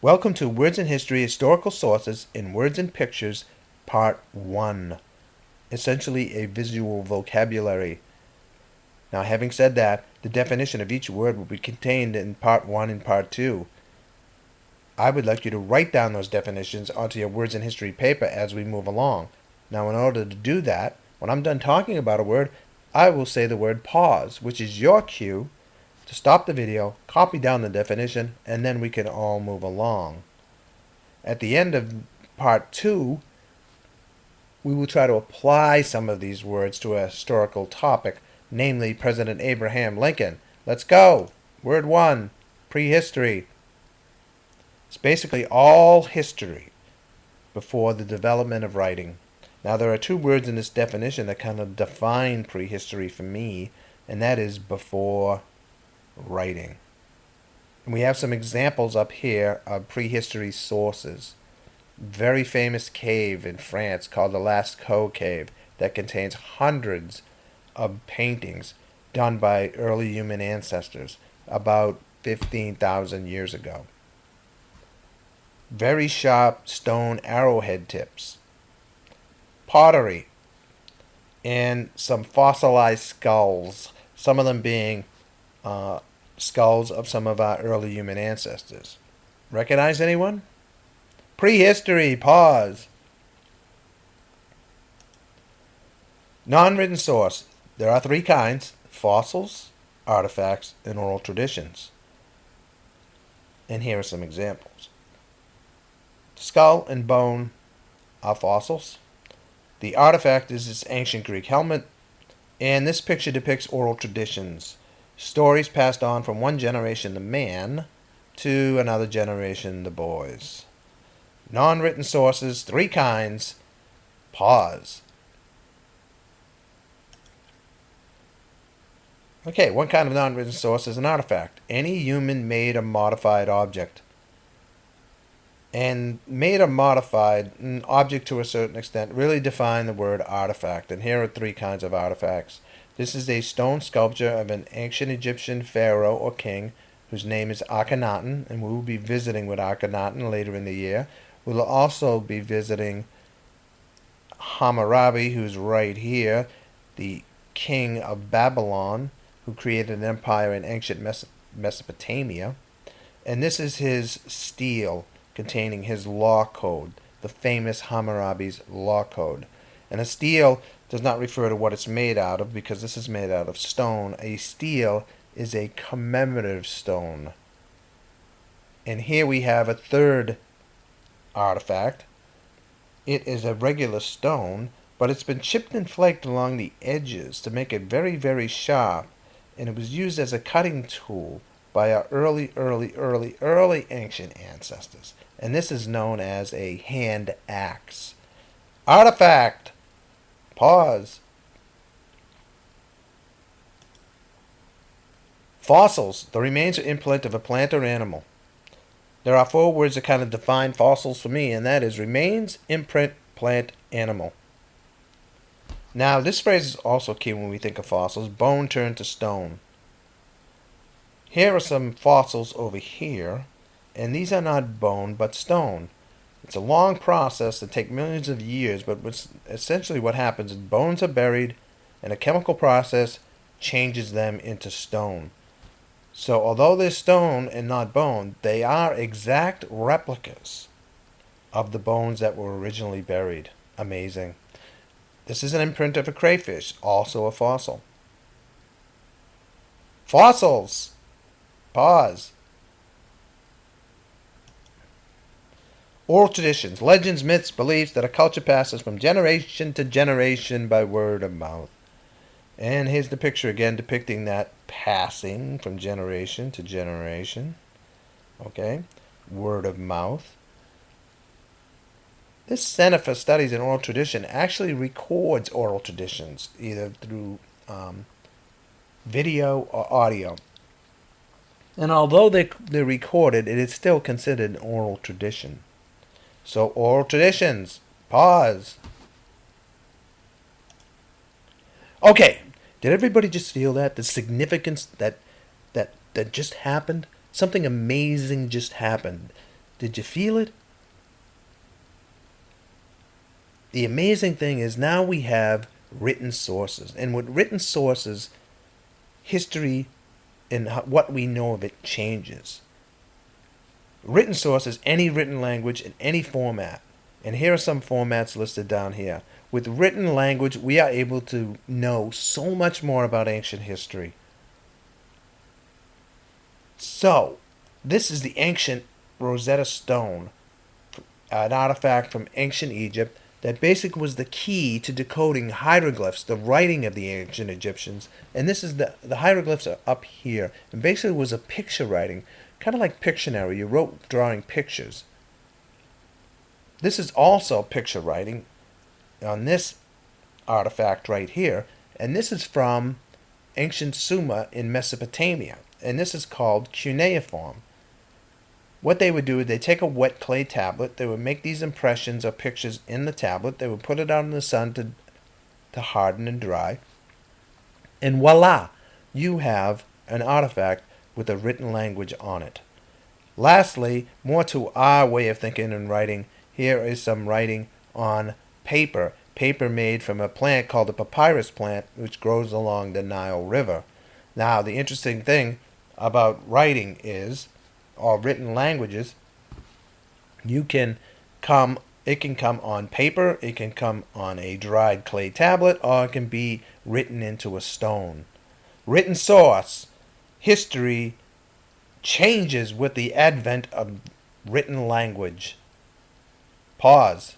Welcome to Words in History, Historical Sources in Words and Pictures, Part 1. Essentially a visual vocabulary. Now, having said that, the definition of each word will be contained in Part 1 and Part 2. I would like you to write down those definitions onto your Words in History paper as we move along. Now, in order to do that, when I'm done talking about a word, I will say the word pause, which is your cue to stop the video, copy down the definition, and then we can all move along. At the end of Part 2, we will try to apply some of these words to a historical topic, namely President Abraham Lincoln. Let's go! Word 1, prehistory. It's basically all history before the development of writing. Now, there are two words in this definition that kind of define prehistory for me, and that is before writing. And we have some examples up here of prehistory sources. Very famous cave in France called the Lascaux Cave that contains hundreds of paintings done by early human ancestors about 15,000 years ago. Very sharp stone arrowhead tips. Pottery. And some fossilized skulls, some of them being skulls of some of our early human ancestors. Recognize anyone? Prehistory, pause. Non-written source. There are three kinds: fossils, artifacts, and oral traditions. And here are some examples. Skull and bone are fossils. The artifact is this ancient Greek helmet, and this picture depicts oral traditions. Stories passed on from one generation, the man, to another generation, the boys. Non-written sources, three kinds. Pause. Okay, one kind of non-written source is an artifact. Any human-made or modified object. And made or modified, an object to a certain extent, really define the word artifact. And here are three kinds of artifacts. This is a stone sculpture of an ancient Egyptian pharaoh or king whose name is Akhenaten, and we will be visiting with Akhenaten later in the year. We'll also be visiting Hammurabi, who's right here, the king of Babylon, who created an empire in ancient Mesopotamia. And this is his stele containing his law code, the famous Hammurabi's law code. And a stele does not refer to what it's made out of, because this is made out of stone. A stele is a commemorative stone. And here we have a third artifact. It is a regular stone, but it's been chipped and flaked along the edges to make it very, very sharp. And it was used as a cutting tool by our early ancient ancestors. And this is known as a hand axe. Artifact. Pause. Fossils, the remains or imprint of a plant or animal. There are four words that kind of define fossils for me, and that is remains, imprint, plant, animal. Now, this phrase is also key when we think of fossils. Bone turned to stone. Here are some fossils over here, and these are not bone but stone. It's a long process that takes millions of years, but essentially what happens is bones are buried, and a chemical process changes them into stone. So although they're stone and not bone, they are exact replicas of the bones that were originally buried. Amazing. This is an imprint of a crayfish, also a fossil. Fossils. Pause. Oral traditions, legends, myths, beliefs that a culture passes from generation to generation by word of mouth. And here's the picture again depicting that passing from generation to generation. Okay, word of mouth. This Center for Studies in Oral Tradition actually records oral traditions, either through video or audio. And although they're recorded, it is still considered an oral tradition. So, oral traditions. Pause. Okay, did everybody just feel that? The significance that just happened? Something amazing just happened. Did you feel it? The amazing thing is now we have written sources. And with written sources, history and what we know of it changes. Written sources, any written language in any format. And here are some formats listed down here. With written language, we are able to know so much more about ancient history. So, this is the ancient Rosetta Stone, an artifact from ancient Egypt that basically was the key to decoding hieroglyphs, the writing of the ancient Egyptians. And this is the hieroglyphs are up here. And basically it was a picture writing, kind of like Pictionary. You wrote drawing pictures. This is also picture writing on this artifact right here. And this is from ancient Sumer in Mesopotamia. And this is called cuneiform. What they would do is they take a wet clay tablet, they would make these impressions or pictures in the tablet, they would put it out in the sun to harden and dry, and voila, you have an artifact with a written language on it. Lastly, more to our way of thinking and writing, here is some writing on paper made from a plant called the papyrus plant, which grows along the Nile River. Now, the interesting thing about writing is, or written languages, it can come on paper, it can come on a dried clay tablet, or it can be written into a stone. Written source, history changes with the advent of written language. Pause.